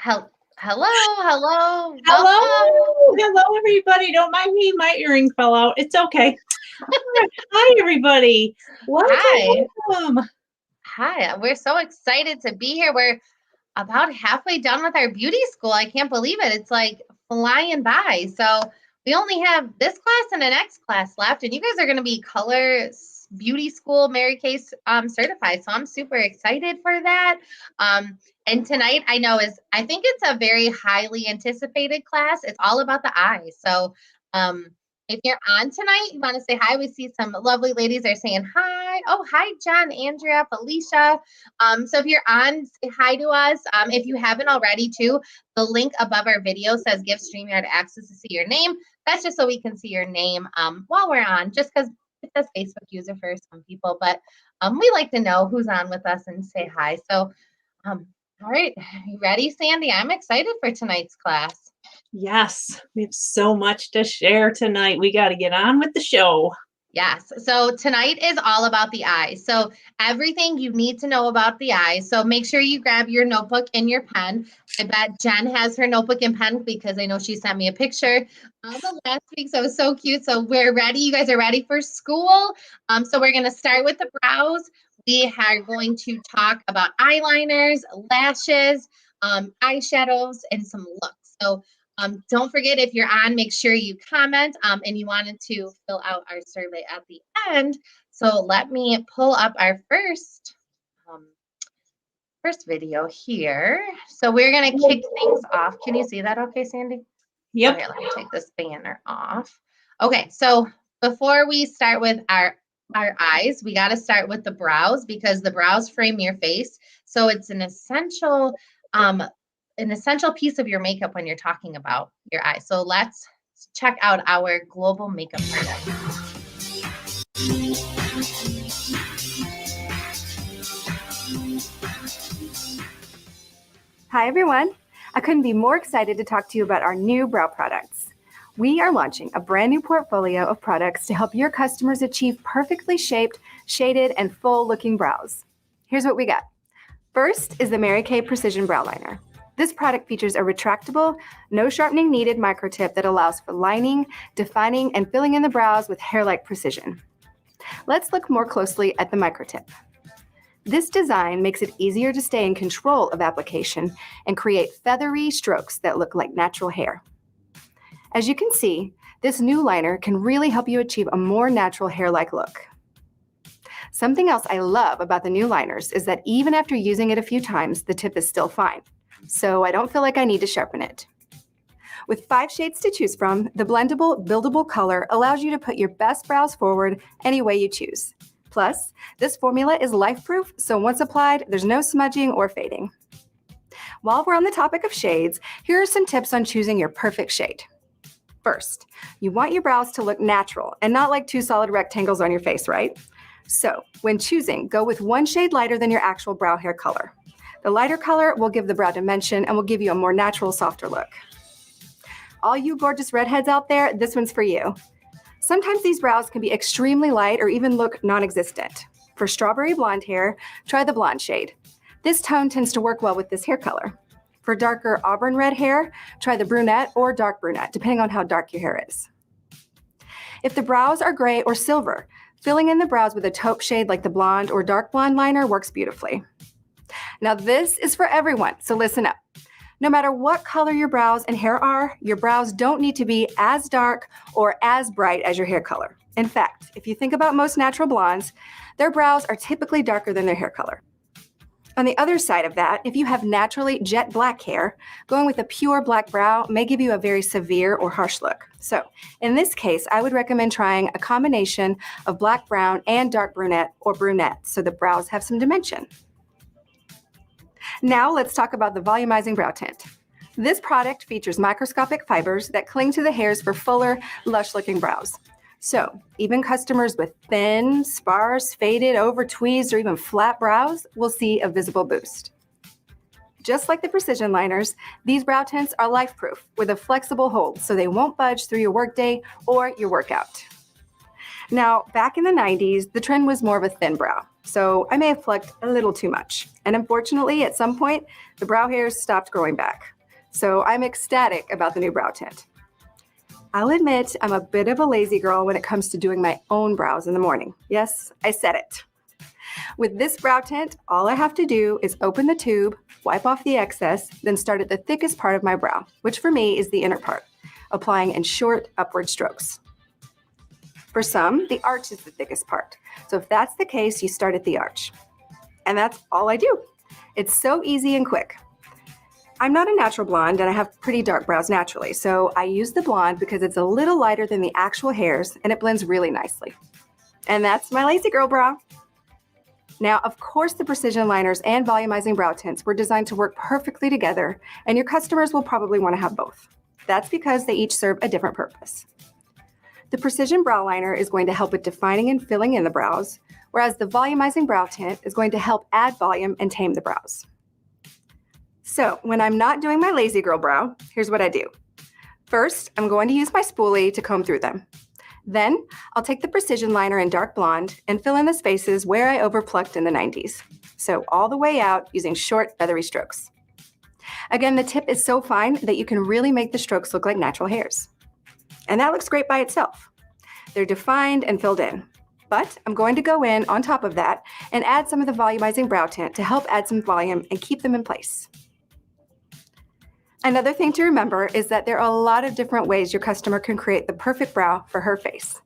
Hel- hello, Hello, welcome. hello, everybody. Don't mind me. My earring fell out. It's okay. Hi, everybody. Welcome, Hi, welcome. hi. We're so excited to be here. We're about halfway done with our beauty school. I can't believe it. It's like flying by. So we only have this class and the next class left, and you guys are going to be beauty school Mary Kay certified. So I'm super excited for that. And tonight I think it's a very highly anticipated class. It's all about the eyes. So um, if you're on tonight, you want to say hi. We see some lovely ladies are saying hi. Oh, hi, John, Andrea, Felicia. So if you're on, say hi to us. If you haven't already, too, the link above our video says give StreamYard access to see your name. That's just so we can see your name while we're on, just because it says Facebook user for some people, but we like to know who's on with us and say hi. So, all right, you ready, Sandy? I'm excited for tonight's class. Yes, we have so much to share tonight. We got to get on with the show. Yes. So tonight is all about the eyes. So everything you need to know about the eyes. So make sure you grab your notebook and your pen. I bet Jen has her notebook and pen because I know she sent me a picture the last week. So it was so cute. So we're ready. You guys are ready for school. So we're going to start with the brows. We are going to talk about eyeliners, lashes, eyeshadows, and some looks. So don't forget, if you're on, make sure you comment and you wanted to fill out our survey at the end. So let me pull up our first video here. So we're going to kick things off. Can you see that okay, Sandy? Yep. Okay, let me take this banner off. Okay, so before we start with our eyes, we got to start with the brows because the brows frame your face. So it's an essential piece of your makeup when you're talking about your eyes. So let's check out our global makeup artist. Hi, everyone. I couldn't be more excited to talk to you about our new brow products. We are launching a brand new portfolio of products to help your customers achieve perfectly shaped, shaded, and full-looking brows. Here's what we got. First is the Mary Kay Precision Brow Liner. This product features a retractable, no sharpening needed micro tip that allows for lining, defining, and filling in the brows with hair-like precision. Let's look more closely at the micro tip. This design makes it easier to stay in control of application and create feathery strokes that look like natural hair. As you can see, this new liner can really help you achieve a more natural hair-like look. Something else I love about the new liners is that even after using it a few times, the tip is still fine, so I don't feel like I need to sharpen it. With 5 shades to choose from, the blendable, buildable color allows you to put your best brows forward any way you choose. Plus, this formula is life-proof, so once applied, there's no smudging or fading. While we're on the topic of shades, here are some tips on choosing your perfect shade. First, you want your brows to look natural and not like 2 solid rectangles on your face, right? So, when choosing, go with 1 shade lighter than your actual brow hair color. The lighter color will give the brow dimension and will give you a more natural, softer look. All you gorgeous redheads out there, this one's for you. Sometimes these brows can be extremely light or even look non-existent. For strawberry blonde hair, try the blonde shade. This tone tends to work well with this hair color. For darker auburn red hair, try the brunette or dark brunette, depending on how dark your hair is. If the brows are gray or silver, filling in the brows with a taupe shade like the blonde or dark blonde liner works beautifully. Now this is for everyone, so listen up. No matter what color your brows and hair are, your brows don't need to be as dark or as bright as your hair color. In fact, if you think about most natural blondes, their brows are typically darker than their hair color. On the other side of that, if you have naturally jet black hair, going with a pure black brow may give you a very severe or harsh look. So, in this case, I would recommend trying a combination of black brown and dark brunette or brunette so the brows have some dimension. Now let's talk about the volumizing brow tint. This product features microscopic fibers that cling to the hairs for fuller, lush-looking brows. So even customers with thin, sparse, faded, over-tweezed, or even flat brows will see a visible boost. Just like the precision liners, these brow tints are life-proof with a flexible hold so they won't budge through your workday or your workout. Now, back in the 90s, the trend was more of a thin brow. So I may have plucked a little too much. And unfortunately, at some point, the brow hairs stopped growing back. So I'm ecstatic about the new brow tint. I'll admit I'm a bit of a lazy girl when it comes to doing my own brows in the morning. Yes, I said it. With this brow tint, all I have to do is open the tube, wipe off the excess, then start at the thickest part of my brow, which for me is the inner part, applying in short upward strokes. For some, the arch is the thickest part. So if that's the case, you start at the arch. And that's all I do. It's so easy and quick. I'm not a natural blonde and I have pretty dark brows naturally, so I use the blonde because it's a little lighter than the actual hairs and it blends really nicely. And that's my lazy girl brow. Now, of course, the precision liners and volumizing brow tints were designed to work perfectly together, and your customers will probably want to have both. That's because they each serve a different purpose. The precision brow liner is going to help with defining and filling in the brows, whereas the volumizing brow tint is going to help add volume and tame the brows. So when I'm not doing my lazy girl brow, here's what I do. First, I'm going to use my spoolie to comb through them. Then I'll take the precision liner in dark blonde and fill in the spaces where I overplucked in the 90s. So all the way out using short, feathery strokes. Again, the tip is so fine that you can really make the strokes look like natural hairs. And that looks great by itself. They're defined and filled in. But I'm going to go in on top of that and add some of the volumizing brow tint to help add some volume and keep them in place. Another thing to remember is that there are a lot of different ways your customer can create the perfect brow for her face.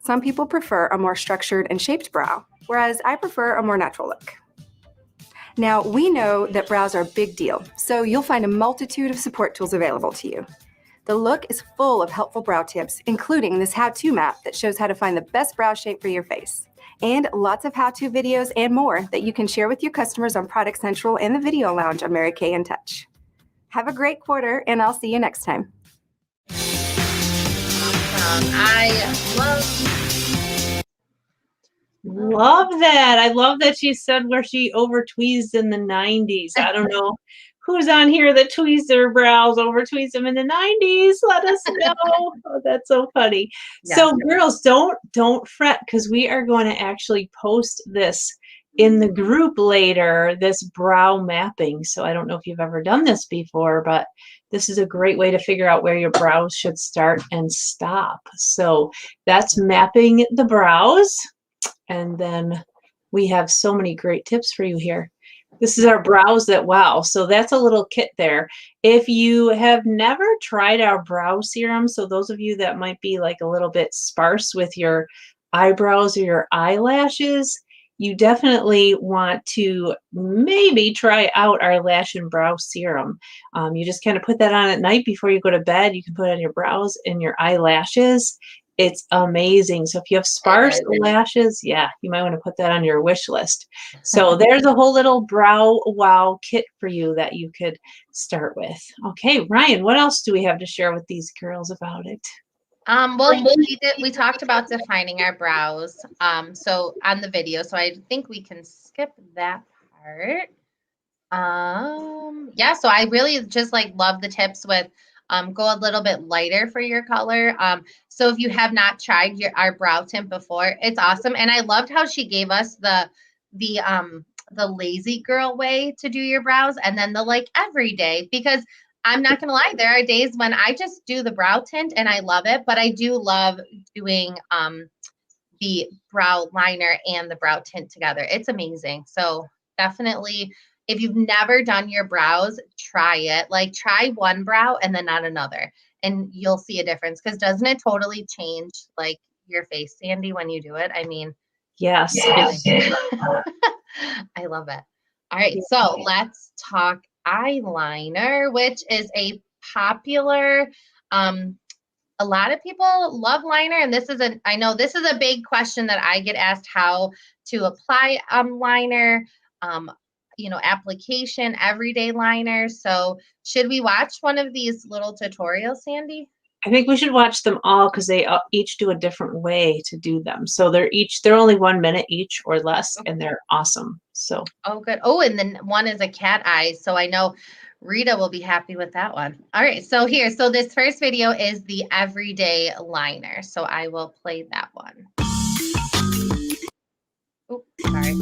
Some people prefer a more structured and shaped brow, whereas I prefer a more natural look. Now, we know that brows are a big deal, so you'll find a multitude of support tools available to you. The look is full of helpful brow tips, including this how-to map that shows how to find the best brow shape for your face, and lots of how-to videos and more that you can share with your customers on Product Central and the Video Lounge on Mary Kay in Touch. Have a great quarter, and I'll see you next time. Love that. I love that she said where she over tweezed in the 90s. I don't know who's on here that tweezed their brows, over tweezed them in the 90s. Let us know. Oh, that's so funny. Yeah. So girls, don't fret, because we are going to actually post this in the group later, this brow mapping. So I don't know if you've ever done this before, but this is a great way to figure out where your brows should start and stop. So that's mapping the brows. And then we have so many great tips for you here. This is our brows that wow. So that's a little kit there. If you have never tried our brow serum, so those of you that might be like a little bit sparse with your eyebrows or your eyelashes, you definitely want to maybe try out our lash and brow serum. You just kind of put that on at night before you go to bed. You can put it on your brows and your eyelashes. It's amazing. So if you have sparse lashes, yeah, you might want to put that on your wish list. So there's a whole little brow wow kit for you that you could start with. Okay, Ryan, what else do we have to share with these girls about it? Well, we talked about defining our brows, so on the video, so I think we can skip that part. Yeah, so I really just like love the tips with go a little bit lighter for your color. So if you have not tried our brow tint before, it's awesome. And I loved how she gave us the lazy girl way to do your brows, and then the like everyday, because I'm not going to lie, there are days when I just do the brow tint and I love it, but I do love doing the brow liner and the brow tint together. It's amazing. So definitely, if you've never done your brows, try it. Like try one brow and then not another, and you'll see a difference. Because doesn't it totally change like your face, Sandy, when you do it? I mean, yes. I love it. All right, so let's talk eyeliner, which is a popular, a lot of people love liner, and I know this is a big question that I get asked, how to apply liner, application, everyday liner. So should we watch one of these little tutorials, Sandy? I think we should watch them all, because they each do a different way to do them. So they're only 1 minute each or less, and they're awesome. So good. Oh, and then one is a cat eye. So I know Rita will be happy with that one. All right. So this first video is the everyday liner. So I will play that one. Oh, sorry.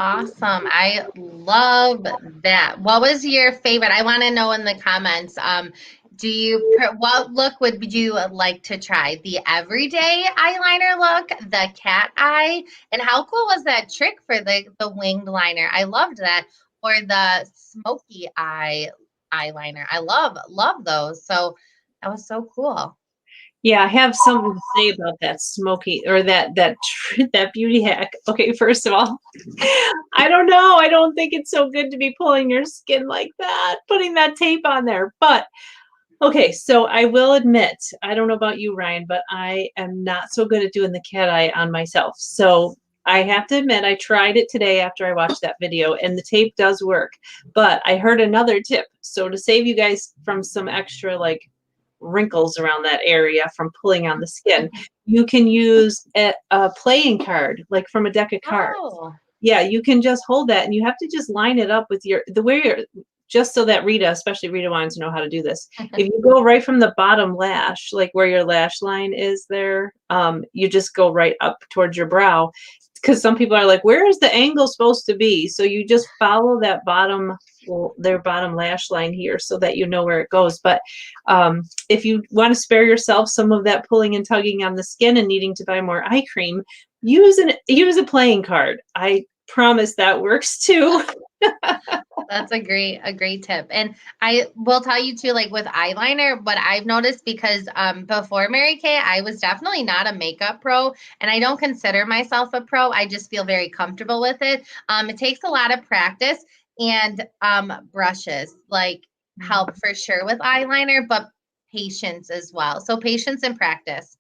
Awesome. I love that. What was your favorite? I want to know in the comments. What look would you like to try? The everyday eyeliner look, the cat eye, and how cool was that trick for the winged liner? I loved that. Or the smoky eye eyeliner. I love those. So that was so cool. Yeah, I have something to say about that smoky or that beauty hack. Okay, first of all, I don't know. I don't think it's so good to be pulling your skin like that, putting that tape on there. But okay, so I will admit, I don't know about you, Ryan, but I am not so good at doing the cat eye on myself. So I have to admit, I tried it today after I watched that video, and the tape does work. But I heard another tip. So to save you guys from some extra like wrinkles around that area from pulling on the skin, you can use a playing card, like from a deck of cards. Oh. Yeah, you can just hold that, and you have to just line it up with just so that Rita, especially Rita, wants to know how to do this. If you go right from the bottom lash, like where your lash line is there, you just go right up towards your brow. Because some people are like, where is the angle supposed to be? So you just follow that their bottom lash line here so that you know where it goes. But if you want to spare yourself some of that pulling and tugging on the skin and needing to buy more eye cream, use a playing card. I promise that works too. That's a great tip. And I will tell you too, like with eyeliner, what I've noticed, because before Mary Kay, I was definitely not a makeup pro, and I don't consider myself a pro. I just feel very comfortable with it. It takes a lot of practice, and brushes like help for sure with eyeliner, but patience as well. So patience and practice.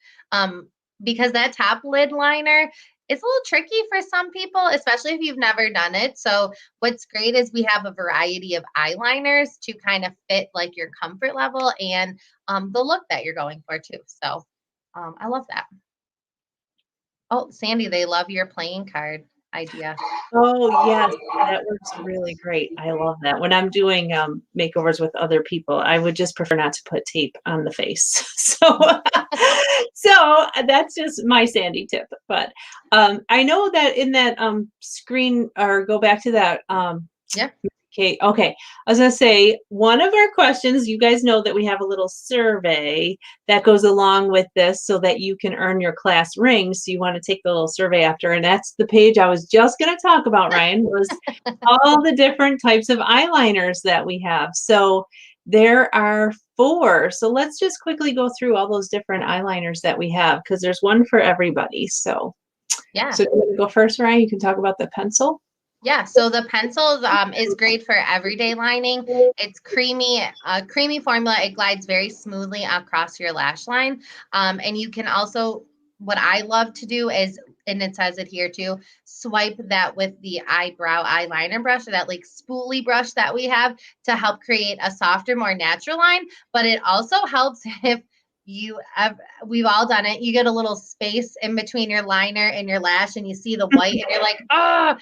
Because that top lid liner, it's a little tricky for some people, especially if you've never done it. So what's great is we have a variety of eyeliners to kind of fit like your comfort level and the look that you're going for too. So I love that. Oh, Sandy, they love your playing card idea. Oh, yes, that works really great. I love that. When I'm doing makeovers with other people, I would just prefer not to put tape on the face. So, so that's just my Sandy tip. But I know that in that screen, or go back to that. Yeah. Okay. I was gonna say, one of our questions, you guys know that we have a little survey that goes along with this so that you can earn your class ring. So you want to take the little survey after, and that's the page I was just gonna talk about, Ryan, was all the different types of eyeliners that we have. So there are 4. So let's just quickly go through all those different eyeliners that we have, because there's one for everybody. So Yeah. so you want to go first, Ryan? You can talk about the pencil. Yeah, so the pencils is great for everyday lining. It's creamy formula. It glides very smoothly across your lash line. And you can also, what I love to do is, and it says it here too, swipe that with the eyebrow eyeliner brush, or that like spoolie brush that we have, to help create a softer, more natural line. But it also helps if you have, we've all done it. You get a little space in between your liner and your lash, and you see the white, and you're like, oh,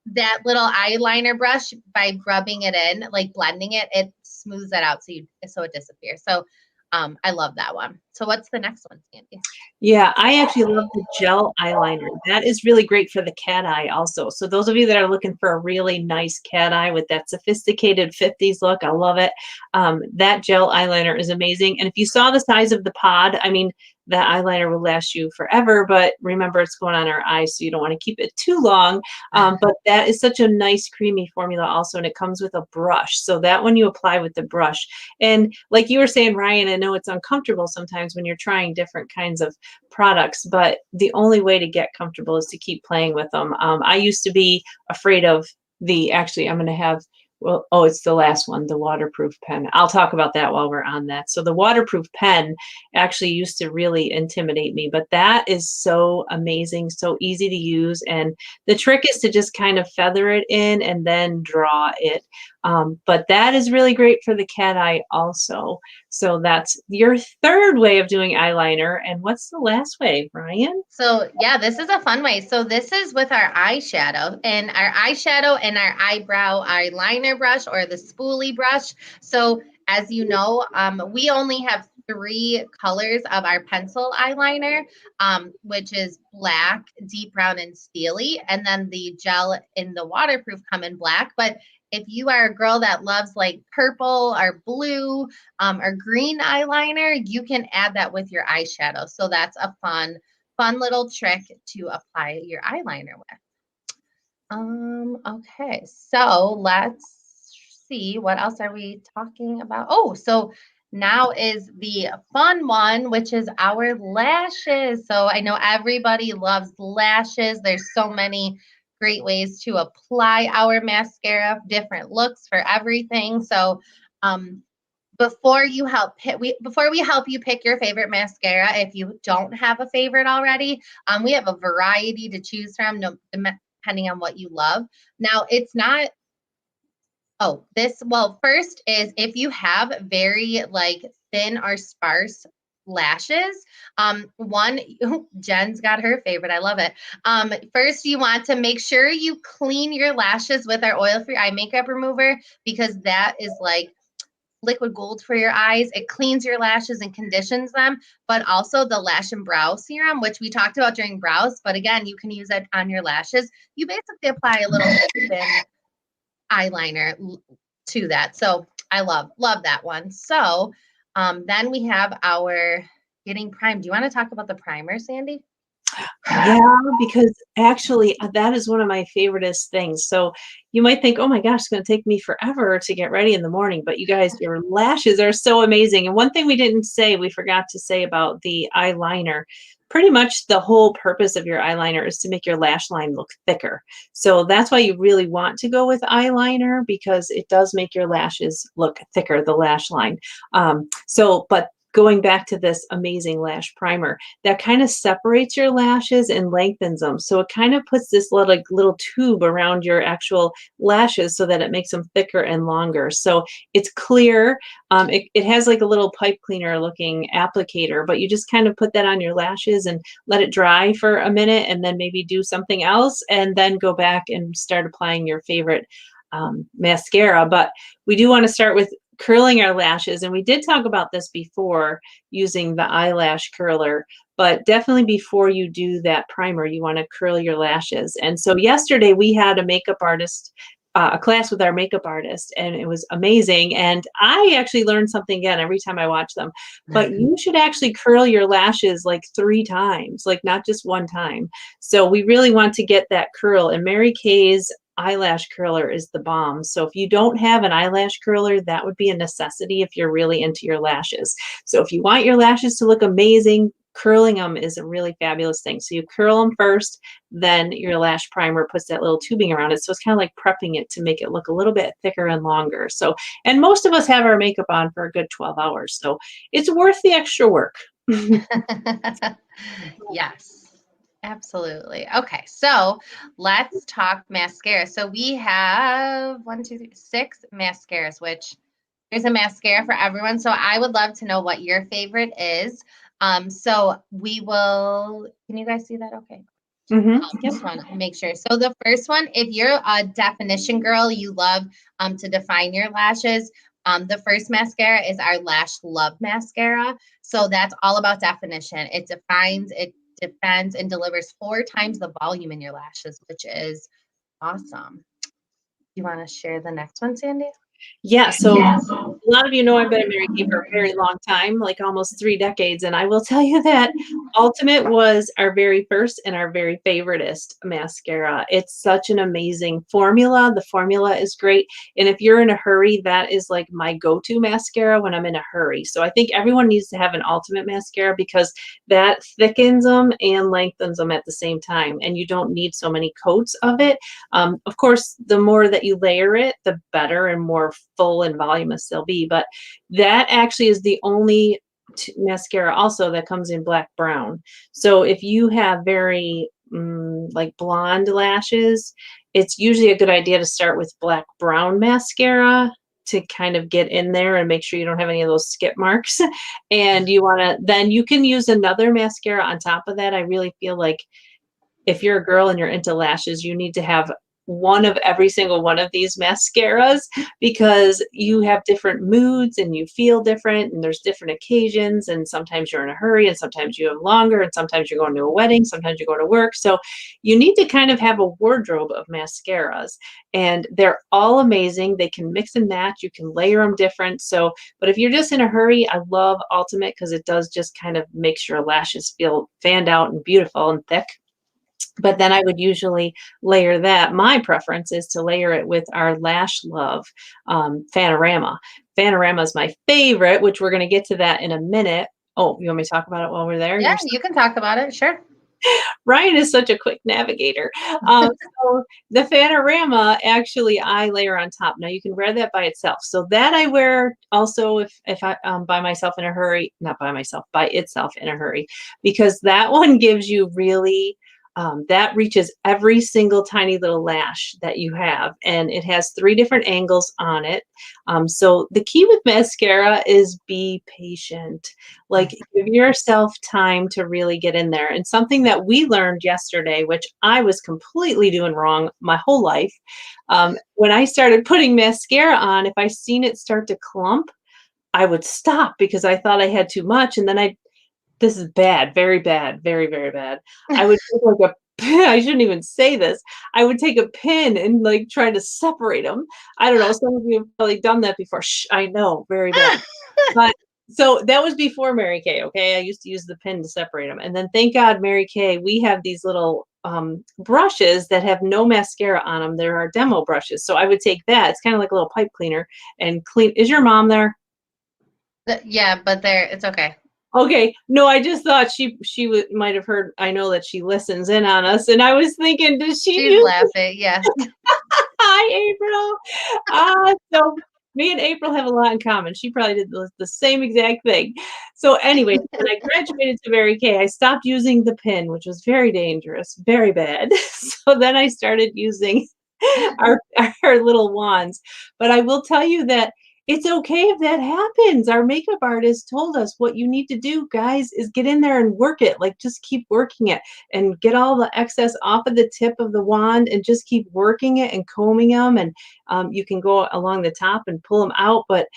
that little eyeliner brush, by rubbing it in, like blending it, it smooths that out so it disappears. So I love that one. So what's the next one, Sandy? Yeah, I actually love the gel eyeliner. That is really great for the cat eye also. So those of you that are looking for a really nice cat eye with that sophisticated 50s look, I love it. That gel eyeliner is amazing. And if you saw the size of the pod, I mean, that eyeliner will last you forever, but remember, it's going on our eyes, so you don't want to keep it too long. But that is such a nice creamy formula also, and it comes with a brush. So that one you apply with the brush. And like you were saying, Ryan, I know it's uncomfortable sometimes when you're trying different kinds of products, but the only way to get comfortable is to keep playing with them. I used to be afraid of actually, I'm going to have, well, oh, it's the last one, the waterproof pen. I'll talk about that while we're on that. So the waterproof pen actually used to really intimidate me, but that is so amazing, so easy to use. And the trick is to just kind of feather it in and then draw it. But that is really great for the cat eye also. So that's your 3rd way of doing eyeliner. And what's the last way, Brian? So yeah, this is a fun way. So this is with our eyeshadow and our eyebrow eyeliner brush, or the spoolie brush. So as you know, we only have 3 colors of our pencil eyeliner, which is black, deep brown, and steely. And then the gel in the waterproof come in black. But if you are a girl that loves like purple or blue or green eyeliner, you can add that with your eyeshadow. So that's a fun little trick to apply your eyeliner with. Okay, so let's see, what else are we talking about? Oh, so now is the fun one, which is our lashes. So I know everybody loves lashes. There's so many great ways to apply our mascara, different looks for everything. So before we help you pick your favorite mascara, if you don't have a favorite already, we have a variety to choose from, depending on what you love. Now, it's not. First is, if you have very like thin or sparse lashes, Jen's got her favorite. I love it. First, you want to make sure you clean your lashes with our oil-free eye makeup remover, because that is like liquid gold for your eyes. It cleans your lashes and conditions them, but also the lash and brow serum, which we talked about during brows, but again, you can use it on your lashes. You basically apply a little thin eyeliner to that. So I love that one. So then we have our getting primed. Do you want to talk about the primer, Sandy? Yeah, because actually that is one of my favoriteest things. So you might think, oh my gosh, it's going to take me forever to get ready in the morning. But you guys, your lashes are so amazing. And one thing we forgot to say about the eyeliner. Pretty much the whole purpose of your eyeliner is to make your lash line look thicker. So that's why you really want to go with eyeliner because it does make your lashes look thicker, the lash line. But going back to this amazing lash primer, that kind of separates your lashes and lengthens them. So it kind of puts this little tube around your actual lashes so that it makes them thicker and longer. So it's clear. It has like a little pipe cleaner looking applicator, but you just kind of put that on your lashes and let it dry for a minute and then maybe do something else and then go back and start applying your favorite mascara. But we do want to start with curling our lashes. And we did talk about this before using the eyelash curler, but definitely before you do that primer, you want to curl your lashes. And so yesterday we had a class with our makeup artist, and it was amazing. And I actually learned something again every time I watch them, but you should actually curl your lashes like 3 times, like not just one time. So we really want to get that curl, and Mary Kay's eyelash curler is the bomb. So if you don't have an eyelash curler, that would be a necessity if you're really into your lashes. So if you want your lashes to look amazing, curling them is a really fabulous thing. So you curl them first, then your lash primer puts that little tubing around it. So it's kind of like prepping it to make it look a little bit thicker and longer. So, and most of us have our makeup on for a good 12 hours. So it's worth the extra work. Yes. Absolutely. Okay, so let's talk mascara. So we have 6 mascaras, which there's a mascara for everyone. So I would love to know what your favorite is. So we will, can you guys see that? Okay. Just want to make sure. So the first one, if you're a definition girl, you love to define your lashes. The first mascara is our Lash Love Mascara. So that's all about definition. It defines, it defends, and delivers 4 times the volume in your lashes, which is awesome. You want to share the next one, Sandy? Yeah, so a lot of you know I've been a Mary Kay for a very long time, like almost 3 decades, and I will tell you that Ultimate was our very first and our very favoriteest mascara. It's such an amazing formula. The formula is great, and if you're in a hurry, that is like my go-to mascara when I'm in a hurry. So I think everyone needs to have an Ultimate mascara because that thickens them and lengthens them at the same time, and you don't need so many coats of it. Of course, the more that you layer it, the better and more full and voluminous they'll be. But that actually is the only mascara also that comes in black brown. So if you have very like blonde lashes, it's usually a good idea to start with black brown mascara to kind of get in there and make sure you don't have any of those skip marks. And you want to, then you can use another mascara on top of that. I really feel like if you're a girl and you're into lashes, you need to have one of every single one of these mascaras because you have different moods and you feel different and there's different occasions, and sometimes you're in a hurry and sometimes you have longer and sometimes you're going to a wedding, sometimes you go to work. So you need to kind of have a wardrobe of mascaras, and they're all amazing. They can mix and match. You can layer them different. So, but if you're just in a hurry, I love Ultimate because it does just kind of makes your lashes feel fanned out and beautiful and thick. But then I would usually layer that. My preference is to layer it with our Lash Love Fanorama. Fanorama is my favorite, which we're going to get to that in a minute. Oh, you want me to talk about it while we're there? Yeah, you can talk about it. Sure. Ryan is such a quick navigator. So the Fanorama, actually, I layer on top. Now you can wear that by itself. So that I wear also if I by myself in a hurry, not by myself, by itself in a hurry, because that one gives you really that reaches every single tiny little lash that you have, and it has 3 different angles on it. So the key with mascara is be patient. Like give yourself time to really get in there. And something that we learned yesterday, which I was completely doing wrong my whole life, when I started putting mascara on, if I seen it start to clump, I would stop because I thought I had too much, and then this is bad, very bad, very, very bad. I would take like a I shouldn't even say this. I would take a pin and like try to separate them. I don't know. Some of you have probably done that before. Shh, I know, very bad. But So that was before Mary Kay. Okay. I used to use the pin to separate them. And then thank God, Mary Kay, we have these little brushes that have no mascara on them. There are demo brushes. So I would take that. It's kind of like a little pipe cleaner and clean. Is your mom there? Yeah, but it's okay. Okay. No, I just thought she might have heard. I know that she listens in on us. And I was thinking, does she She's use laughing. Yeah. Hi, April. So me and April have a lot in common. She probably did the same exact thing. So anyway, when I graduated to Mary Kay, I stopped using the pin, which was very dangerous, very bad. So then I started using our, our little wands. But I will tell you that it's okay if that happens. Our makeup artist told us what you need to do, guys, is get in there and work it. Like just keep working it and get all the excess off of the tip of the wand and just keep working it and combing them. And you can go along the top and pull them out. But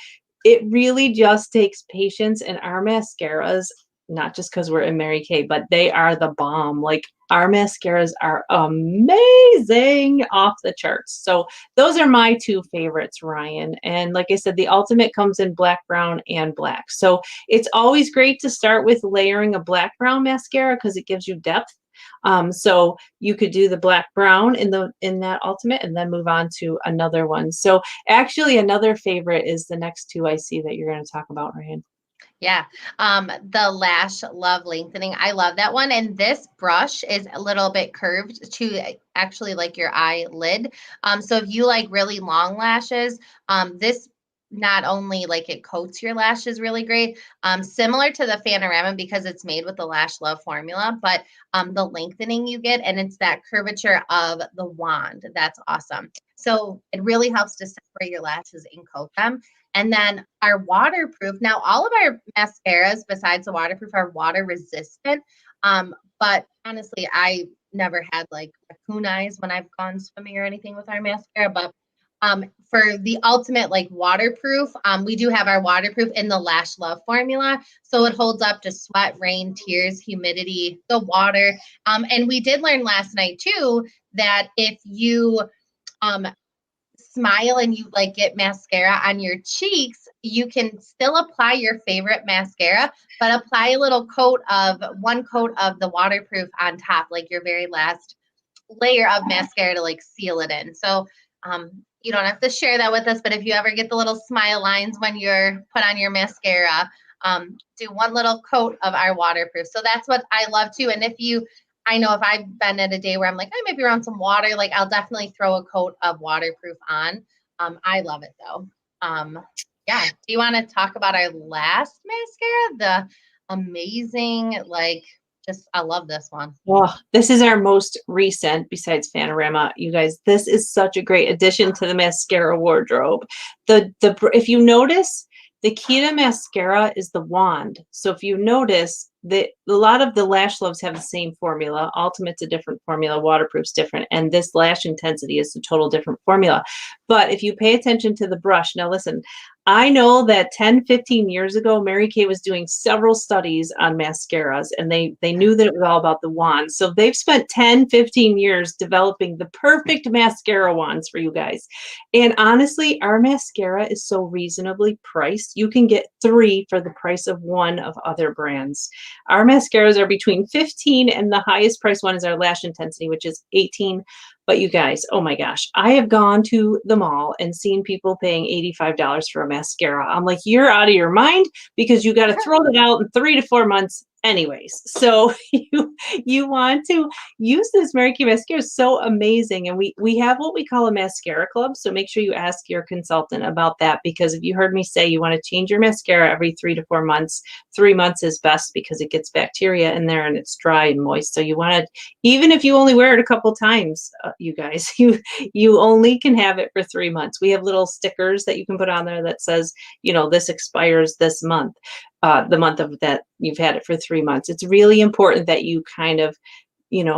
it really just takes patience, and our mascaras, not just because we're in Mary Kay, but they are the bomb. Like our mascaras are amazing, off the charts. So those are my two favorites, Ryan. And like I said, the Ultimate comes in black, brown, and black. So it's always great to start with layering a black brown mascara because it gives you depth. So you could do the black brown in that Ultimate and then move on to another one. So actually another favorite is the next two I see that you're going to talk about, Ryan. Yeah. The Lash Love Lengthening. I love that one. And this brush is a little bit curved to actually like your eyelid. So if you like really long lashes, this not only like it coats your lashes really great, similar to the Panorama because it's made with the Lash Love formula, but the lengthening you get, and it's that curvature of the wand. That's awesome. So it really helps to separate your lashes and coat them. And then our waterproof. Now, all of our mascaras, besides the waterproof, are water resistant. But honestly, I never had like raccoon eyes when I've gone swimming or anything with our mascara. But for the ultimate like waterproof, we do have our waterproof in the Lash Love formula. So it holds up to sweat, rain, tears, humidity, the water. And we did learn last night too that if you smile and you like get mascara on your cheeks, you can still apply your favorite mascara, but apply a little one coat of the waterproof on top, like your very last layer of mascara to like seal it in. So you don't have to share that with us, but if you ever get the little smile lines when you're put on your mascara, do one little coat of our waterproof. So that's what I love too. And I know if I've been at a day where I'm like, I might be around some water, like I'll definitely throw a coat of waterproof on. I love it though. Yeah. Do you want to talk about our last mascara? The amazing, I love this one. Oh, this is our most recent besides Panorama. You guys, this is such a great addition to the mascara wardrobe. If you notice, the key to mascara is the wand. So if you notice that a lot of the Lash Loves have the same formula, Ultimate's a different formula, Waterproof's different, and this Lash Intensity is a total different formula. But if you pay attention to the brush, now listen, I know that 10, 15 years ago, Mary Kay was doing several studies on mascaras, and they knew that it was all about the wands. So they've spent 10, 15 years developing the perfect mascara wands for you guys. And honestly, our mascara is so reasonably priced. You can get 3 for the price of 1 of other brands. Our mascaras are between 15 and the highest price one is our Lash Intensity, which is 18. But you guys, oh my gosh, I have gone to the mall and seen people paying $85 for a mascara. I'm like, you're out of your mind because you got to throw it out in 3 to 4 months anyways. So you want to use this Mary Kay mascara. It's so amazing. And we have what we call a mascara club. So make sure you ask your consultant about that, because if you heard me say you want to change your mascara every 3 to 4 months, 3 months is best because it gets bacteria in there and it's dry and moist. So you want to, even if you only wear it a couple times, you guys, you only can have it for 3 months. We have little stickers that you can put on there that says, this expires this month. The month of that you've had it for 3 months. It's really important that you kind of,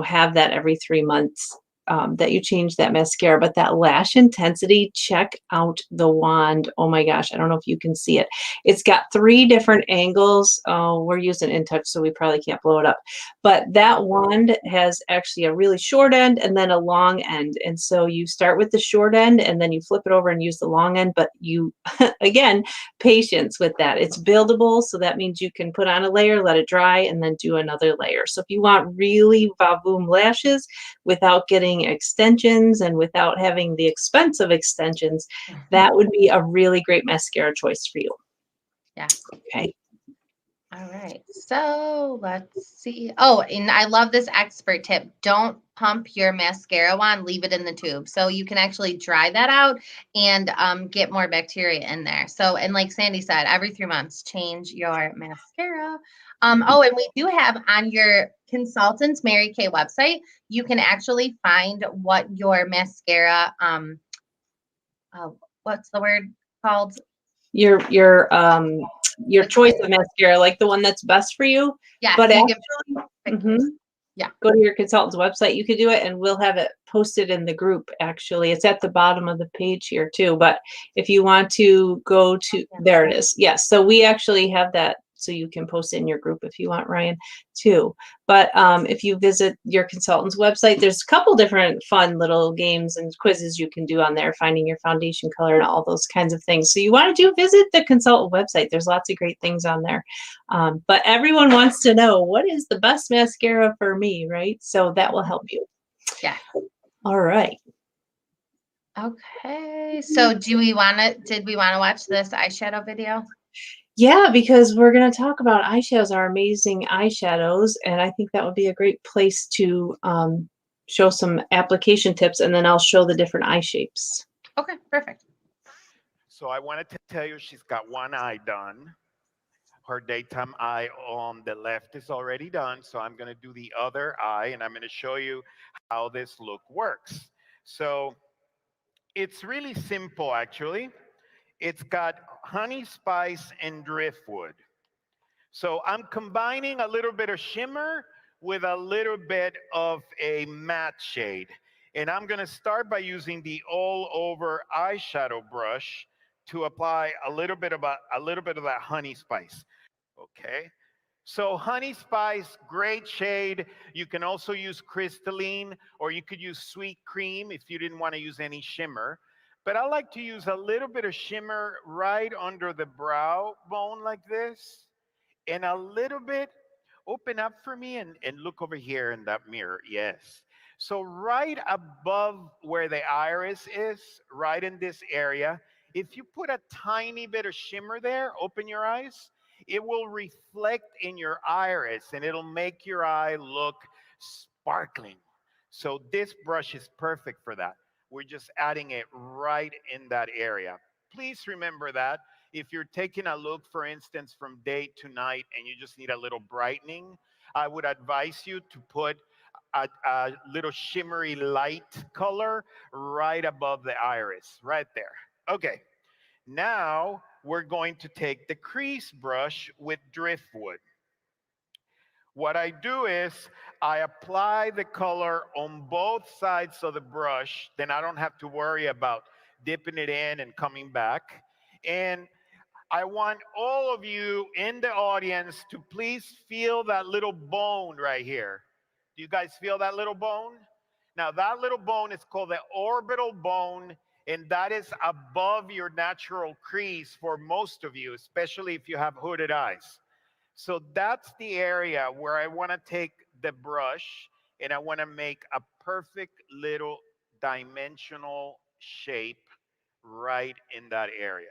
have that every 3 months that you change that mascara, but that lash intensity, check out the wand. Oh my gosh, I don't know if you can see it. It's got 3 different angles. Oh, we're using InTouch, so we probably can't blow it up. But that wand has actually a really short end and then a long end. And so you start with the short end and then you flip it over and use the long end, but you, again, patience with that. It's buildable, so that means you can put on a layer, let it dry, and then do another layer. So if you want really vavoom lashes without getting extensions and without having the expense of extensions, that would be a really great mascara choice for you. Yeah. Okay. All right. So let's see. Oh, and I love this expert tip. Don't pump your mascara wand, leave it in the tube. So you can actually dry that out and get more bacteria in there. So, and like Sandy said, every 3 months, change your mascara. Oh, and we do have on your consultant's Mary Kay website, you can actually find what your mascara, what's the word called? Your choice of mascara, like the one that's best for you. Yeah, But so you actually, can pick yours. Yeah. Go to your consultant's website. You could do it, and we'll have it posted in the group. Actually, it's at the bottom of the page here too. But if you want to go to, there it is. Yes. So we actually have that, so you can post it in your group if you want, Ryan, too. But if you visit your consultant's website, there's a couple different fun little games and quizzes you can do on there, finding your foundation color and all those kinds of things. So you want to visit the consultant website. There's lots of great things on there. But everyone wants to know, what is the best mascara for me, right? So that will help you. Yeah. All right. Okay. So did we want to watch this eyeshadow video? Yeah, because we're going to talk about eyeshadows, our amazing eyeshadows, and I think that would be a great place to show some application tips, and then I'll show the different eye shapes. Okay, perfect. So I wanted to tell you she's got one eye done. Her daytime eye on the left is already done, so I'm going to do the other eye, and I'm going to show you how this look works. So it's really simple, actually. It's got honey spice and driftwood. So I'm combining a little bit of shimmer with a little bit of a matte shade. And I'm going to start by using the all over eyeshadow brush to apply a little bit of that honey spice. Okay. So honey spice, great shade. You can also use crystalline, or you could use sweet cream if you didn't want to use any shimmer. But I like to use a little bit of shimmer right under the brow bone like this. And a little bit, open up for me and look over here in that mirror. Yes. So right above where the iris is, right in this area, if you put a tiny bit of shimmer there, open your eyes, it will reflect in your iris and it'll make your eye look sparkling. So this brush is perfect for that. We're just adding it right in that area. Please remember that if you're taking a look, for instance, from day to night and you just need a little brightening, I would advise you to put a little shimmery light color right above the iris, right there. Okay, now we're going to take the crease brush with driftwood. What I do is I apply the color on both sides of the brush, then I don't have to worry about dipping it in and coming back. And I want all of you in the audience to please feel that little bone right here. Do you guys feel that little bone? Now, that little bone is called the orbital bone, and that is above your natural crease for most of you, especially if you have hooded eyes. So that's the area where I want to take the brush and I want to make a perfect little dimensional shape right in that area.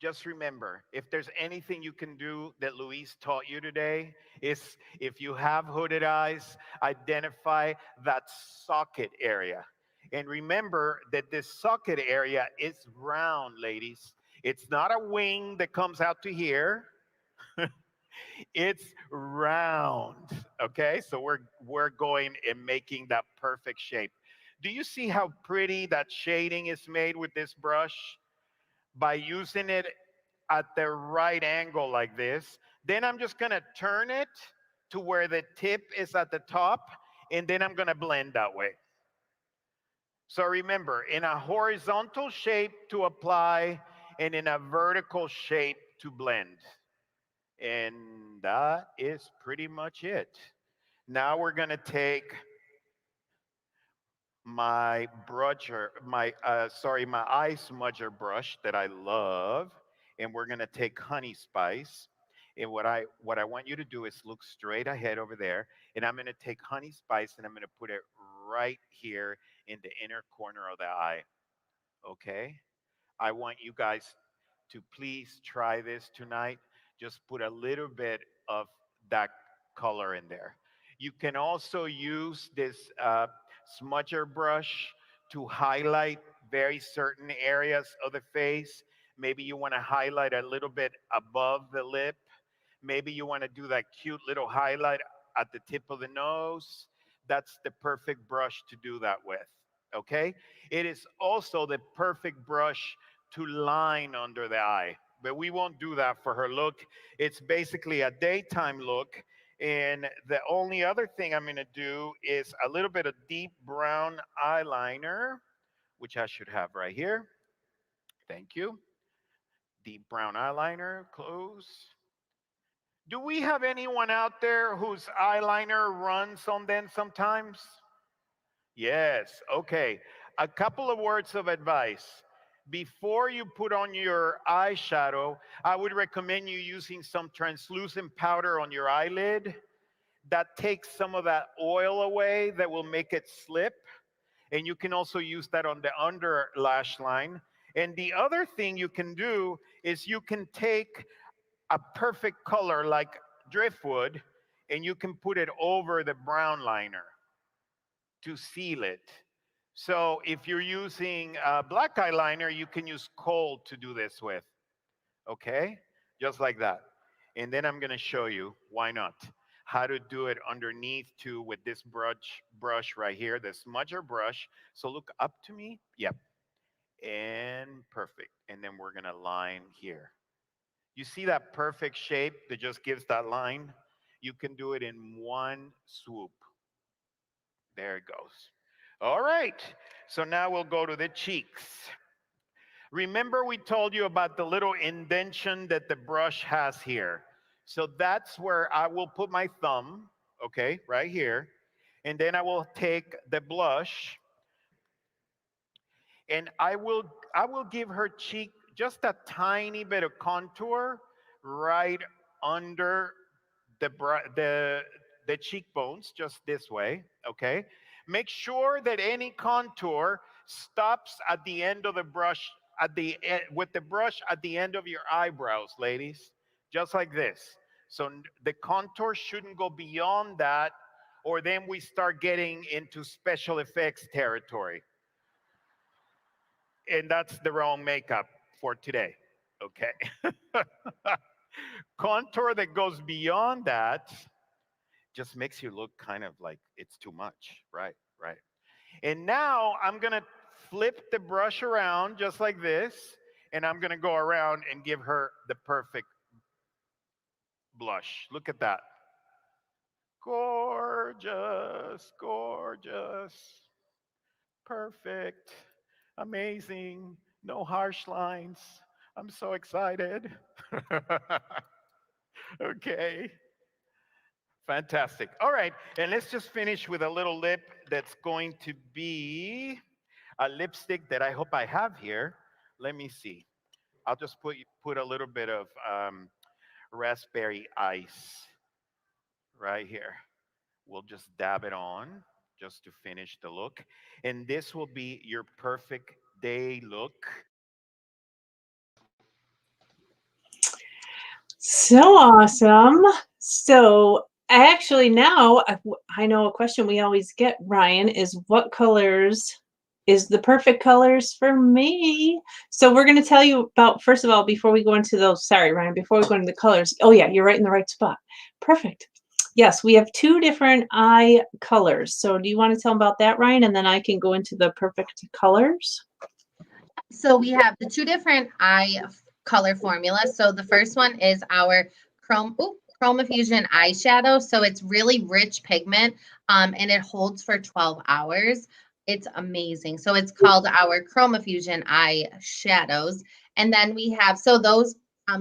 Just remember, if there's anything you can do that Louise taught you today, is if you have hooded eyes, identify that socket area. And remember that this socket area is round, ladies. It's not a wing that comes out to here. It's round. Okay, so we're going and making that perfect shape. Do you see how pretty that shading is made with this brush? By using it at the right angle like this. Then I'm just gonna turn it to where the tip is at the top, and then I'm going to blend that way. So remember, in a horizontal shape to apply and in a vertical shape to blend. And that is pretty much it. Now we're going to take my brusher, my eye smudger brush that I love, and we're gonna take Honey Spice. And what I want you to do is look straight ahead over there, and I'm gonna take Honey Spice and I'm gonna put it right here in the inner corner of the eye. Okay? I want you guys to please try this tonight. Just put a little bit of that color in there. You can also use this smudger brush to highlight very certain areas of the face. Maybe you want to highlight a little bit above the lip. Maybe you want to do that cute little highlight at the tip of the nose. That's the perfect brush to do that with. Okay? It is also the perfect brush to line under the eye, but we won't do that for her look. It's basically a daytime look. And the only other thing I'm going to do is a little bit of deep brown eyeliner, which I should have right here. Thank you. Deep brown eyeliner, close. Do we have anyone out there whose eyeliner runs on them sometimes? Yes, okay. A couple of words of advice. Before you put on your eyeshadow, I would recommend you using some translucent powder on your eyelid. That takes some of that oil away that will make it slip. And you can also use that on the under lash line. And the other thing you can do is you can take a perfect color like driftwood and you can put it over the brown liner to seal it. So if you're using black eyeliner, you can use kohl to do this with. Okay? Just like that. And then I'm going to show you, why not, how to do it underneath too with this brush right here, the smudger brush. So look up to me. Yep. And perfect. And then we're going to line here. You see that perfect shape that just gives that line? You can do it in one swoop. There it goes. All right. So now we'll go to the cheeks. Remember we told you about the little indentation that the brush has here. So that's where I will put my thumb, okay, right here. And then I will take the blush and I will give her cheek just a tiny bit of contour right under the cheekbones, just this way, okay? Make sure that any contour stops at the end of the brush, with the brush at the end of your eyebrows, ladies, just like this. So the contour shouldn't go beyond that, or then we start getting into special effects territory. And that's the wrong makeup for today, okay? Contour that goes beyond that just makes you look kind of like it's too much, right? Right. And now I'm gonna flip the brush around just like this, and I'm gonna go around and give her the perfect blush. Look at that. Gorgeous, gorgeous, perfect, amazing, no harsh lines. I'm so excited. Okay. Fantastic. All right, and let's just finish with a little lip that's going to be a lipstick that I hope I have here. Let me see. I'll just put a little bit of raspberry ice right here. We'll just dab it on just to finish the look. And this will be your perfect day look. So awesome. So actually now I know a question we always get, Ryan, is what colors is the perfect colors for me? So we're going to tell you about, first of all, before we go into those, sorry, Ryan, before we go into the colors. Oh yeah, you're right in the right spot. Perfect. Yes, we have two different eye colors. So do you want to tell them about that, Ryan? And then I can go into the perfect colors. So we have the two different eye color formulas. So the first one is our ChromaFusion eyeshadow. So it's really rich pigment and it holds for 12 hours. It's amazing. So it's called our ChromaFusion eyeshadows. And then we have, so those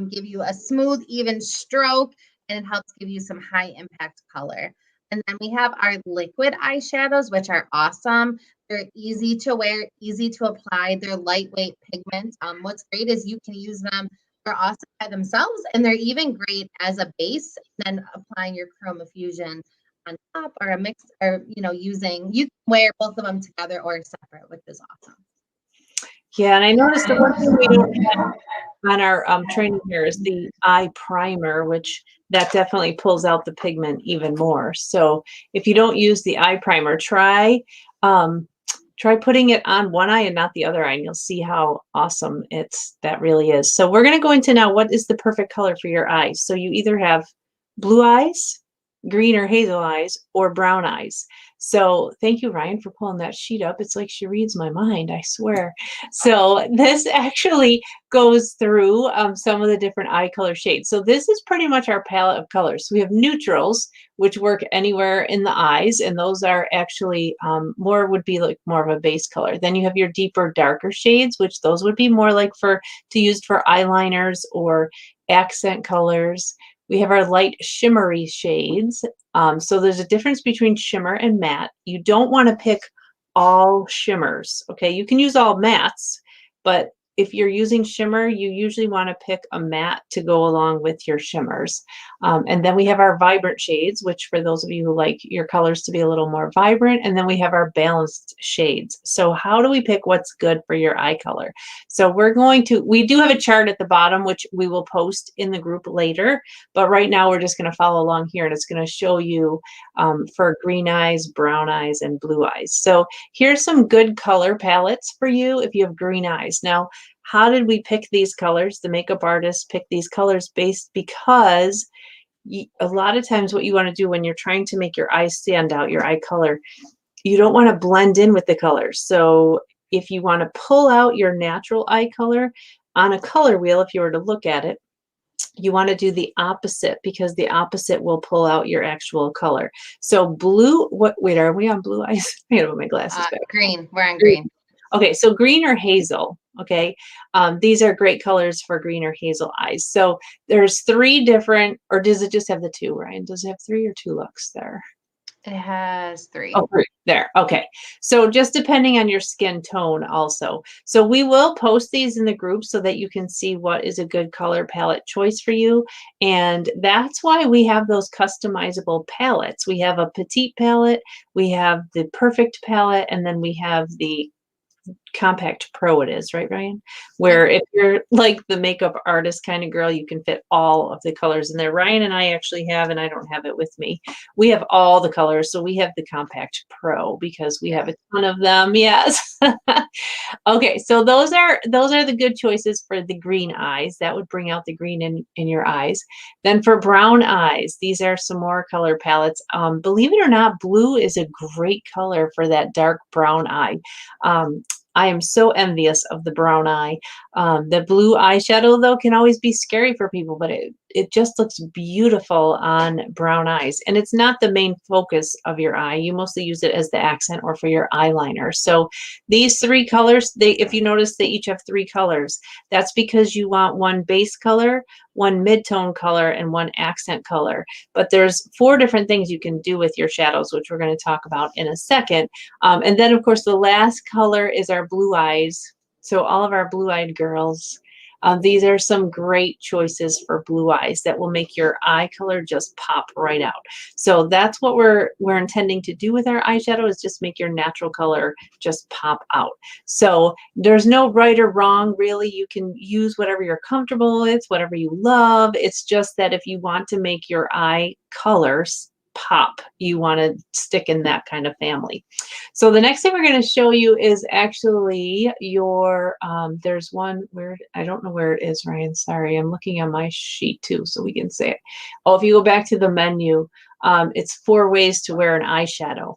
give you a smooth, even stroke, and it helps give you some high impact color. And then we have our liquid eyeshadows, which are awesome. They're easy to wear, easy to apply. They're lightweight pigments. What's great is you can use them for awesome by themselves, and they're even great as a base. And then applying your ChromaFusion on top, or a mix, or you can wear both of them together or separate, which is awesome. Yeah, and I noticed the one thing we don't have on our training here is the eye primer, which that definitely pulls out the pigment even more. So if you don't use the eye primer, try putting it on one eye and not the other eye, and you'll see how awesome that really is. So we're going to go into now what is the perfect color for your eyes. So you either have blue eyes, green or hazel eyes, or brown eyes. So thank you, Ryan, for pulling that sheet up. It's like she reads my mind, I swear. So this actually goes through some of the different eye color shades. So this is pretty much our palette of colors. So we have neutrals, which work anywhere in the eyes, and those are actually would be like more of a base color. Then you have your deeper, darker shades, which those would be more like to use for eyeliners or accent colors. We have our light shimmery shades. So there's a difference between shimmer and matte. You don't want to pick all shimmers, okay? You can use all mattes, but if you're using shimmer, you usually want to pick a matte to go along with your shimmers. And then we have our vibrant shades, which for those of you who like your colors to be a little more vibrant, and then we have our balanced shades. So how do we pick what's good for your eye color? So we do have a chart at the bottom, which we will post in the group later, but right now we're just going to follow along here, and it's going to show you for green eyes, brown eyes, and blue eyes. So here's some good color palettes for you if you have green eyes. Now, how did we pick these colors? The makeup artists pick these colors because a lot of times what you want to do when you're trying to make your eyes stand out, your eye color, you don't want to blend in with the colors. So if you want to pull out your natural eye color on a color wheel, if you were to look at it, you want to do the opposite, because the opposite will pull out your actual color. So blue, wait, are we on blue eyes? I gotta put my glasses back. Green, we're on green. Okay, so green or hazel, okay? These are great colors for green or hazel eyes. So there's 3 different, or does it just have the 2, Ryan? Does it have 3 or 2 looks there? It has 3. Oh, 3 there. Okay. So just depending on your skin tone also. So we will post these in the group so that you can see what is a good color palette choice for you. And that's why we have those customizable palettes. We have a petite palette, we have the perfect palette, and then we have the compact pro, it is, right, Ryan? Where if you're like the makeup artist kind of girl, you can fit all of the colors in there. Ryan and I actually have, and I don't have it with me, we have all the colors. So we have the compact pro because we have a ton of them. Yes. Okay, so those are the good choices for the green eyes. That would bring out the green in your eyes. Then for brown eyes, these are some more color palettes. Believe it or not, blue is a great color for that dark brown eye. I am so envious of the brown eye. The blue eyeshadow, though, can always be scary for people, but it just looks beautiful on brown eyes. And it's not the main focus of your eye. You mostly use it as the accent or for your eyeliner. So these 3 colors, if you notice, they each have 3 colors. That's because you want one base color, one mid-tone color, and one accent color. But there's 4 different things you can do with your shadows, which we're going to talk about in a second. And then, of course, the last color is our blue eyes. So all of our blue-eyed girls, these are some great choices for blue eyes that will make your eye color just pop right out. So that's what we're intending to do with our eyeshadow, is just make your natural color just pop out. So there's no right or wrong, really. You can use whatever you're comfortable with, whatever you love. It's just that if you want to make your eye colors pop, you want to stick in that kind of family. So the next thing we're going to show you is actually your there's one where I don't know where it is, Ryan, sorry, I'm looking on my sheet too so we can say it. Oh, if you go back to the menu, it's 4 ways to wear an eyeshadow.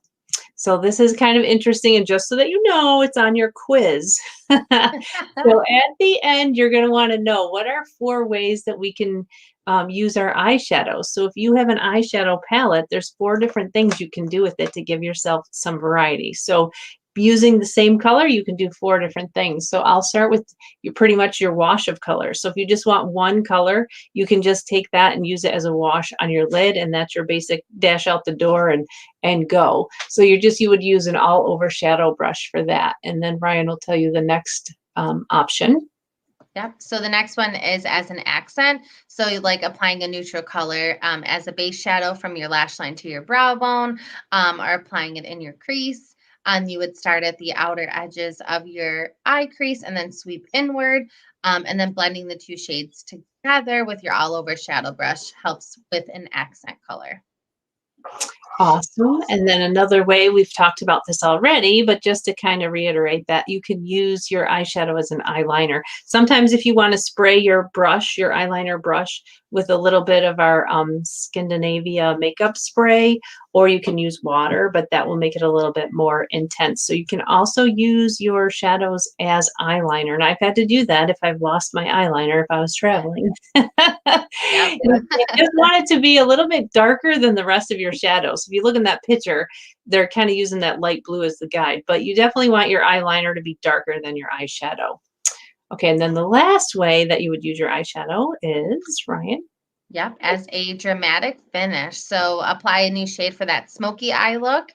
So this is kind of interesting, and just so that you know, it's on your quiz. So at the end, you're going to want to know what are 4 ways that we can use our eyeshadows. So if you have an eyeshadow palette, there's 4 different things you can do with it to give yourself some variety. So using the same color, you can do 4 different things. So I'll start with pretty much your wash of colors. So if you just want one color, you can just take that and use it as a wash on your lid, and that's your basic dash out the door and go. So you would use an all over shadow brush for that. And then Ryan will tell you the next option. Yep. So the next one is as an accent. So like applying a neutral color as a base shadow from your lash line to your brow bone, or applying it in your crease. You would start at the outer edges of your eye crease and then sweep inward, and then blending the 2 shades together with your all over shadow brush helps with an accent color. Awesome. And then another way, we've talked about this already, but just to kind of reiterate that, you can use your eyeshadow as an eyeliner. Sometimes if you want to spray your brush, your eyeliner brush, with a little bit of our Scandinavia makeup spray, or you can use water, but that will make it a little bit more intense. So you can also use your shadows as eyeliner. And I've had to do that if I've lost my eyeliner if I was traveling. Yep. I just want it to be a little bit darker than the rest of your shadows. If you look in that picture, they're kind of using that light blue as the guide, but you definitely want your eyeliner to be darker than your eyeshadow. Okay, and then the last way that you would use your eyeshadow is, Ryan? Yep, as a dramatic finish. So apply a new shade for that smoky eye look.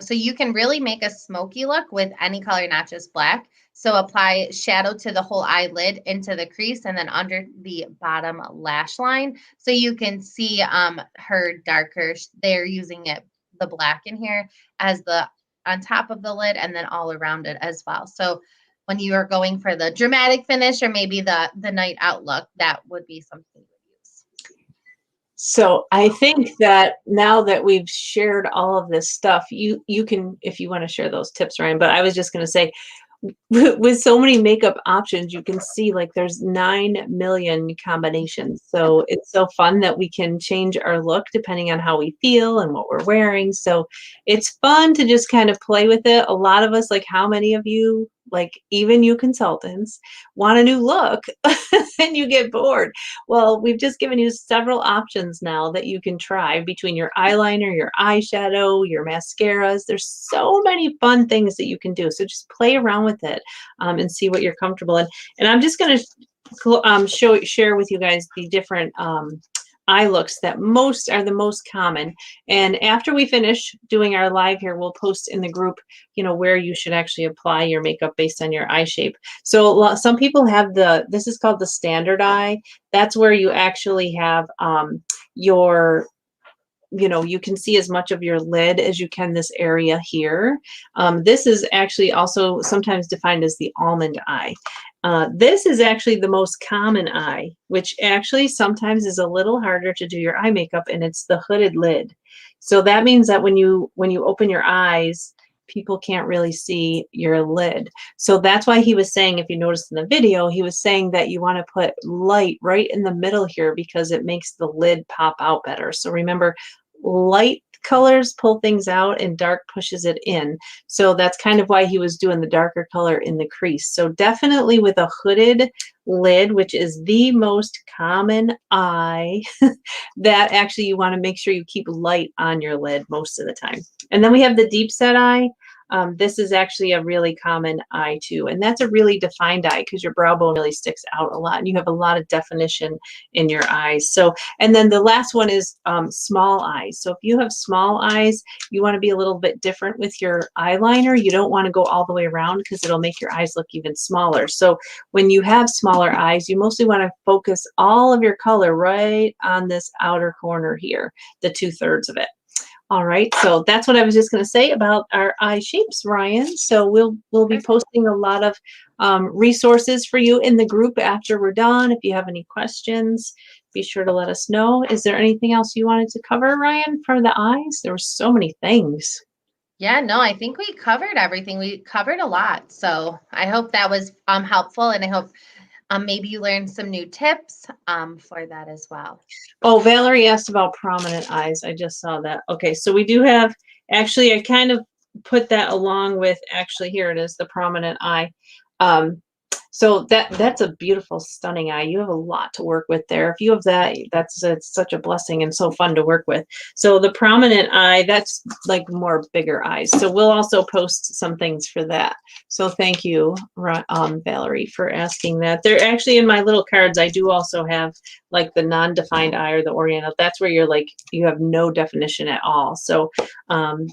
So you can really make a smoky look with any color, not just black. So apply shadow to the whole eyelid, into the crease, and then under the bottom lash line. So you can see her darker. They're using the black in here as on top of the lid and then all around it as well. So when you are going for the dramatic finish or maybe the night out look, that would be something you would use. So I think that now that we've shared all of this stuff, you can, if you want to share those tips, Ryan, but I was just going to say, with so many makeup options, you can see like there's 9 million combinations. So it's so fun that we can change our look depending on how we feel and what we're wearing. So it's fun to just kind of play with it. A lot of us, like how many of you, like even you consultants, want a new look and you get bored. Well, we've just given you several options now that you can try between your eyeliner, your eyeshadow, your mascaras. There's so many fun things that you can do. So just play around with it and see what you're comfortable in. And I'm just going to share with you guys the different eye looks that are the most common. And after we finish doing our live here, we'll post in the group, where you should actually apply your makeup based on your eye shape. So some people have this is called the standard eye. That's where you actually have you can see as much of your lid as you can, this area here. This is actually also sometimes defined as the almond eye. This is actually the most common eye, which actually sometimes is a little harder to do your eye makeup, and it's the hooded lid. So that means that when you open your eyes, people can't really see your lid. So that's why he was saying, if you noticed in the video, he was saying that you want to put light right in the middle here because it makes the lid pop out better. So remember, light colors pull things out and dark pushes it in. So that's kind of why he was doing the darker color in the crease. So definitely with a hooded lid, which is the most common eye, that actually you want to make sure you keep light on your lid most of the time. And then we have the deep set eye. This is actually a really common eye too. And that's a really defined eye because your brow bone really sticks out a lot and you have a lot of definition in your eyes. So, and then the last one is small eyes. So if you have small eyes, you want to be a little bit different with your eyeliner. You don't want to go all the way around because it'll make your eyes look even smaller. So when you have smaller eyes, you mostly want to focus all of your color right on this outer corner here, the 2/3 of it. All right, so that's what I was just going to say about our eye shapes, Ryan. So we'll be posting a lot of resources for you in the group after we're done. If you have any questions, be sure to let us know. Is there anything else you wanted to cover, Ryan, for the eyes? There were so many things. Yeah, no, I think we covered everything. We covered a lot. So I hope that was helpful, and I hope maybe you learned some new tips for that as well. Oh, Valerie asked about prominent eyes. I just saw that. Okay, so we do have, actually, I kind of put that along with, actually, here it is, the prominent eye. So that's a beautiful, stunning eye. You have a lot to work with there. If you have that, it's such a blessing and so fun to work with. So the prominent eye, that's like more bigger eyes. So we'll also post some things for that. So thank you, Valerie, for asking that. They're actually in my little cards. I do also have like the non-defined eye or the oriental. That's where you have no definition at all. So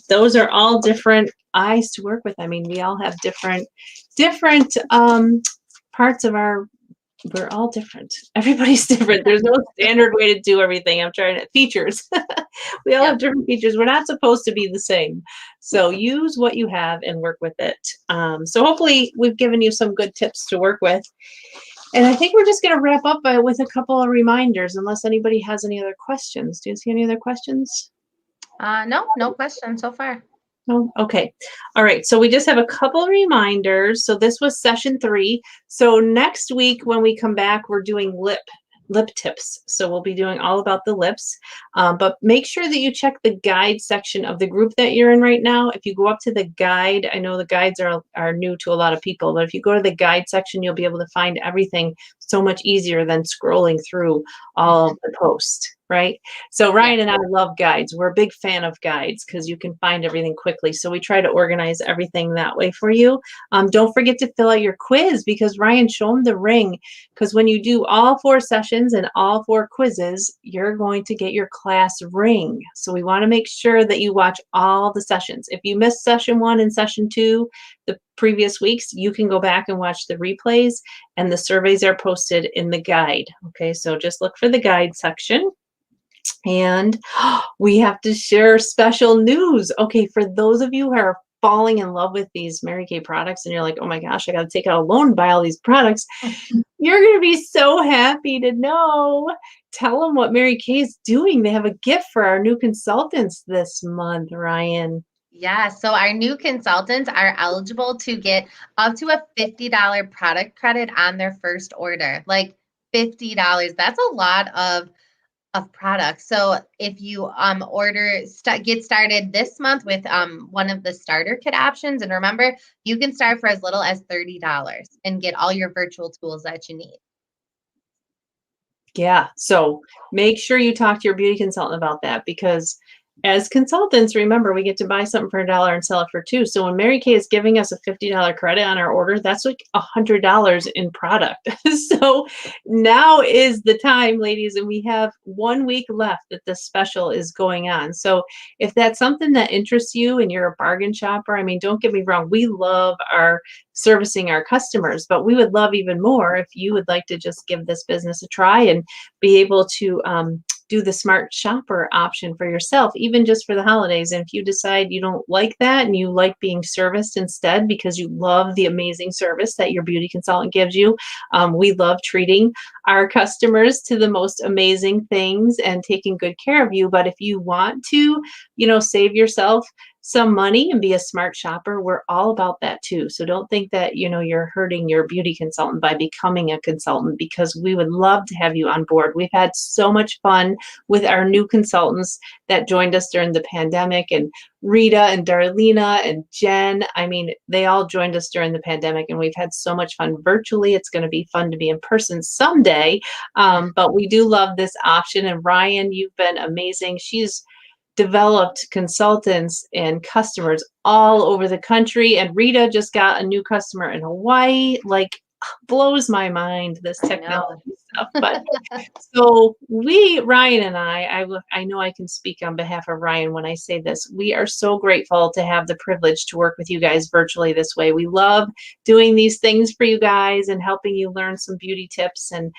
those are all different eyes to work with. I mean, we all have different parts of we're all different. Everybody's different. There's no standard way to do everything. Features. We all have different features. We're not supposed to be the same. So use what you have and work with it. So hopefully we've given you some good tips to work with. And I think we're just going to wrap up with a couple of reminders, unless anybody has any other questions. Do you see any other questions? No questions so far. Oh, okay. All right. So we just have a couple of reminders. So this was session 3. So next week when we come back, we're doing lip tips. So we'll be doing all about the lips. But make sure that you check the guide section of the group that you're in right now. If you go up to the guide, I know the guides are new to a lot of people, but if you go to the guide section, you'll be able to find everything so much easier than scrolling through all of the posts. Right? So Ryan and I love guides. We're a big fan of guides because you can find everything quickly. So we try to organize everything that way for you. Don't forget to fill out your quiz, because Ryan, show them the ring, because when you do all 4 sessions and all 4 quizzes, you're going to get your class ring. So we want to make sure that you watch all the sessions. If you missed session 1 and session 2 the previous weeks, you can go back and watch the replays, and the surveys are posted in the guide. Okay, so just look for the guide section. And we have to share special news. Okay, for those of you who are falling in love with these Mary Kay products and you're like, oh my gosh, I got to take out a loan and buy all these products, you're going to be so happy to know. Tell them what Mary Kay is doing. They have a gift for our new consultants this month, Ryan. Yeah, so our new consultants are eligible to get up to a $50 product credit on their first order. Like $50. That's a lot of products. So if you get started this month with one of the starter kit options, and remember, you can start for as little as $30 and get all your virtual tools that you need. Yeah, so make sure you talk to your beauty consultant about that, because as consultants, remember, we get to buy something for $1 and sell it for $2. So when Mary Kay is giving us a $50 credit on our order, that's like $100 in product. So now is the time, ladies, and we have 1 week left that this special is going on. So if that's something that interests you and you're a bargain shopper, I mean, don't get me wrong, we love servicing our customers, but we would love even more if you would like to just give this business a try and be able to do the smart shopper option for yourself, even just for the holidays. And if you decide you don't like that and you like being serviced instead because you love the amazing service that your beauty consultant gives you, we love treating our customers to the most amazing things and taking good care of you. But if you want to, save yourself some money and be a smart shopper, we're all about that too. So don't think that, you're hurting your beauty consultant by becoming a consultant, because we would love to have you on board. We've had so much fun with our new consultants that joined us during the pandemic, and Rita and Darlena and Jen. I mean, they all joined us during the pandemic, and we've had so much fun virtually. It's going to be fun to be in person someday. But we do love this option. And Ryan, you've been amazing. She's developed consultants and customers all over the country. And Rita just got a new customer in Hawaii. Like, blows my mind, this technology stuff. But so Ryan and I know I can speak on behalf of Ryan when I say this. We are so grateful to have the privilege to work with you guys virtually this way. We love doing these things for you guys and helping you learn some beauty tips. And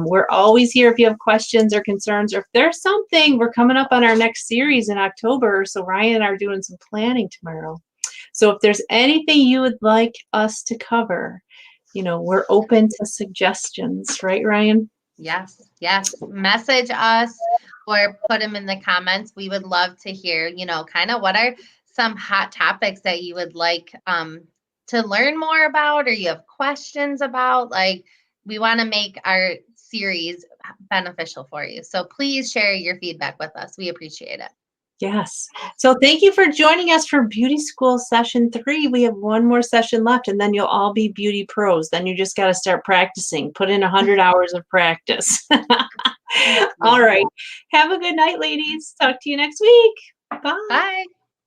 we're always here if you have questions or concerns, or if there's something. We're coming up on our next series in October. So Ryan and I are doing some planning tomorrow. So if there's anything you would like us to cover, we're open to suggestions, right, Ryan? Yes. Message us or put them in the comments. We would love to hear, kind of what are some hot topics that you would like to learn more about, or you have questions about. Like, we want to make our series beneficial for you. So please share your feedback with us. We appreciate it. Yes. So thank you for joining us for Beauty School Session 3. We have one more session left, and then you'll all be beauty pros. Then you just got to start practicing. Put in 100 hours of practice. All right. Have a good night, ladies. Talk to you next week. Bye. Bye.